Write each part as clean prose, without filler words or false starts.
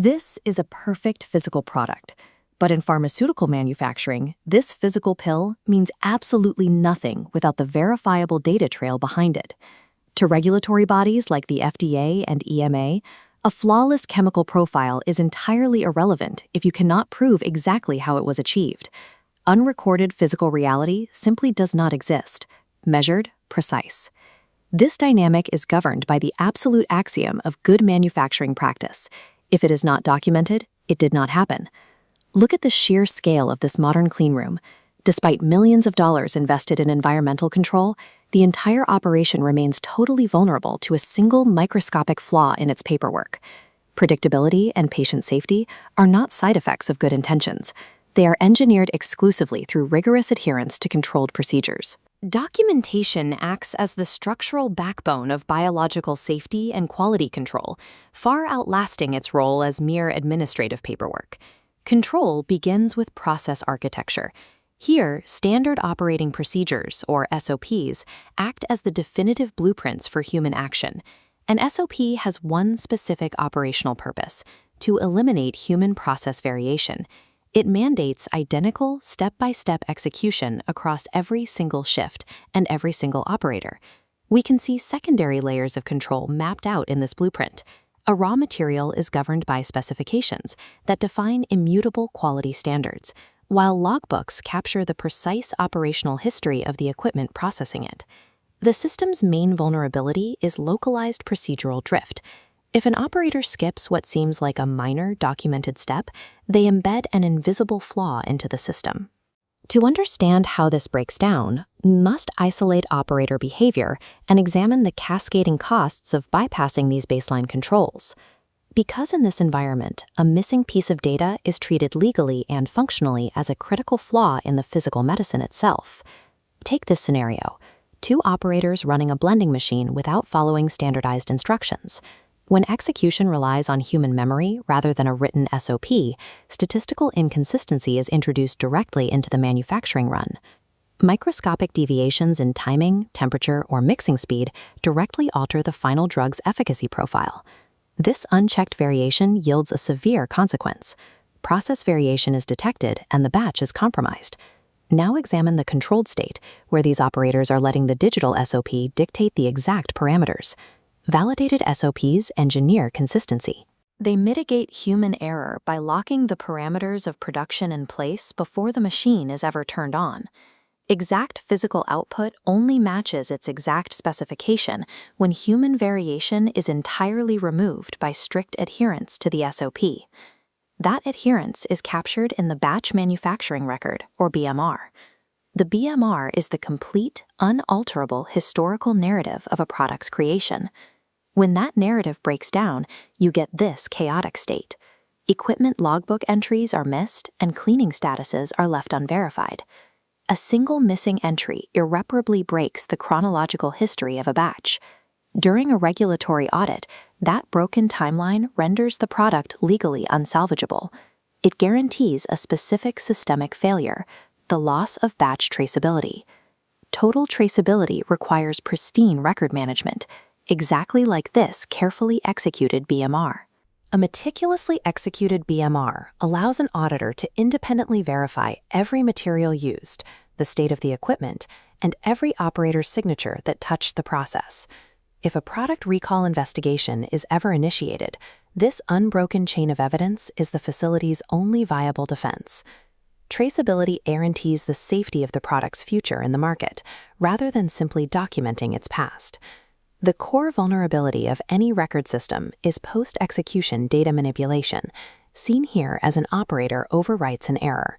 This is a perfect physical product, but in pharmaceutical manufacturing, this physical pill means absolutely nothing without the verifiable data trail behind it. To regulatory bodies like the FDA and EMA, a flawless chemical profile is entirely irrelevant if you cannot prove exactly how it was achieved. Unrecorded physical reality simply does not exist. Measured, precise. This dynamic is governed by the absolute axiom of good manufacturing practice. If it is not documented, it did not happen. Look at the sheer scale of this modern cleanroom. Despite millions of dollars invested in environmental control, the entire operation remains totally vulnerable to a single microscopic flaw in its paperwork. Predictability and patient safety are not side effects of good intentions. They are engineered exclusively through rigorous adherence to controlled procedures. Documentation acts as the structural backbone of biological safety and quality control, far outlasting its role as mere administrative paperwork. Control begins with process architecture. Here, standard operating procedures, or SOPs, act as the definitive blueprints for human action. An SOP has one specific operational purpose: to eliminate human process variation. It mandates identical, step-by-step execution across every single shift and every single operator. We can see secondary layers of control mapped out in this blueprint. A raw material is governed by specifications that define immutable quality standards, while logbooks capture the precise operational history of the equipment processing it. The system's main vulnerability is localized procedural drift. If an operator skips what seems like a minor documented step, they embed an invisible flaw into the system. To understand how this breaks down, we must isolate operator behavior and examine the cascading costs of bypassing these baseline controls. Because in this environment, a missing piece of data is treated legally and functionally as a critical flaw in the physical medicine itself. Take this scenario: two operators running a blending machine without following standardized instructions. When execution relies on human memory rather than a written SOP, statistical inconsistency is introduced directly into the manufacturing run. Microscopic deviations in timing, temperature, or mixing speed directly alter the final drug's efficacy profile. This unchecked variation yields a severe consequence. Process variation is detected and the batch is compromised. Now examine the controlled state, where these operators are letting the digital SOP dictate the exact parameters. Validated SOPs engineer consistency. They mitigate human error by locking the parameters of production in place before the machine is ever turned on. Exact physical output only matches its exact specification when human variation is entirely removed by strict adherence to the SOP. That adherence is captured in the batch manufacturing record, or BMR. The BMR is the complete, unalterable historical narrative of a product's creation. When that narrative breaks down, you get this chaotic state. Equipment logbook entries are missed and cleaning statuses are left unverified. A single missing entry irreparably breaks the chronological history of a batch. During a regulatory audit, that broken timeline renders the product legally unsalvageable. It guarantees a specific systemic failure: the loss of batch traceability. Total traceability requires pristine record management, exactly like this carefully executed BMR. A meticulously executed BMR allows an auditor to independently verify every material used, the state of the equipment, and every operator's signature that touched the process. If a product recall investigation is ever initiated, this unbroken chain of evidence is the facility's only viable defense. Traceability guarantees the safety of the product's future in the market, rather than simply documenting its past. The core vulnerability of any record system is post-execution data manipulation, seen here as an operator overwrites an error.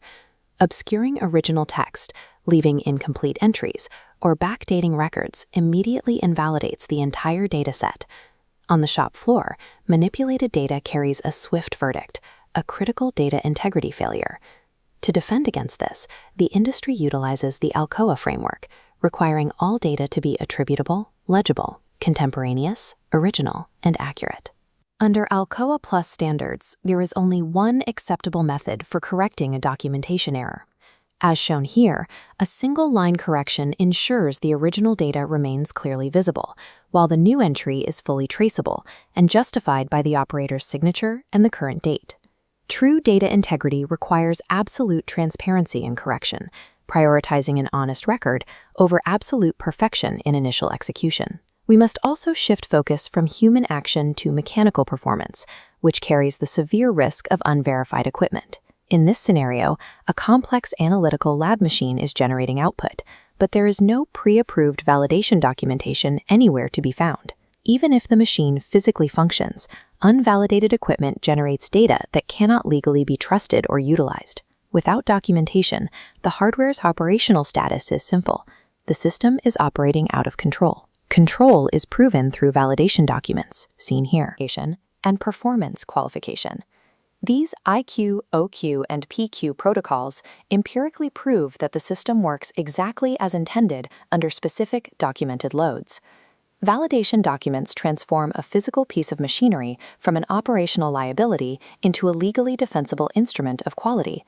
Obscuring original text, leaving incomplete entries, or backdating records immediately invalidates the entire dataset. On the shop floor, manipulated data carries a swift verdict: a critical data integrity failure. To defend against this, the industry utilizes the Alcoa framework, requiring all data to be attributable, legible, contemporaneous, original, and accurate. Under Alcoa Plus standards, there is only one acceptable method for correcting a documentation error. As shown here, a single line correction ensures the original data remains clearly visible, while the new entry is fully traceable and justified by the operator's signature and the current date. True data integrity requires absolute transparency in correction, prioritizing an honest record over absolute perfection in initial execution. We must also shift focus from human action to mechanical performance, which carries the severe risk of unverified equipment. In this scenario, a complex analytical lab machine is generating output, but there is no pre-approved validation documentation anywhere to be found. Even if the machine physically functions, unvalidated equipment generates data that cannot legally be trusted or utilized. Without documentation, the hardware's operational status is simple. The system is operating out of control. Control is proven through validation documents, seen here, and performance qualification. These IQ, OQ, and PQ protocols empirically prove that the system works exactly as intended under specific documented loads. Validation documents transform a physical piece of machinery from an operational liability into a legally defensible instrument of quality.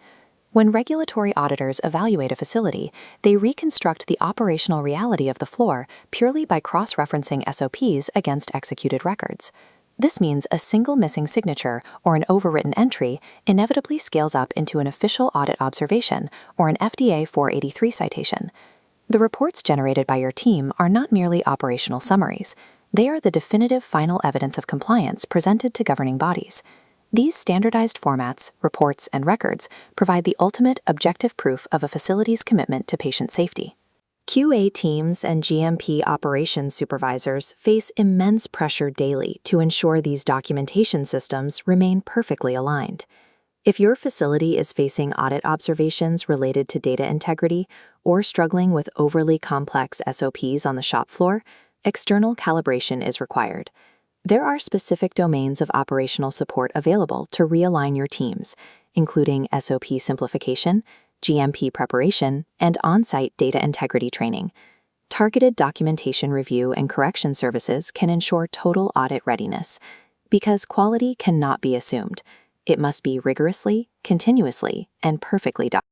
When regulatory auditors evaluate a facility, they reconstruct the operational reality of the floor purely by cross-referencing SOPs against executed records. This means a single missing signature or an overwritten entry inevitably scales up into an official audit observation or an FDA 483 citation. The reports generated by your team are not merely operational summaries. They are the definitive final evidence of compliance presented to governing bodies. These standardized formats, reports, and records provide the ultimate objective proof of a facility's commitment to patient safety. QA teams and GMP operations supervisors face immense pressure daily to ensure these documentation systems remain perfectly aligned. If your facility is facing audit observations related to data integrity or struggling with overly complex SOPs on the shop floor, external calibration is required. There are specific domains of operational support available to realign your teams, including SOP simplification, GMP preparation, and on-site data integrity training. Targeted documentation review and correction services can ensure total audit readiness. Because quality cannot be assumed, it must be rigorously, continuously, and perfectly documented.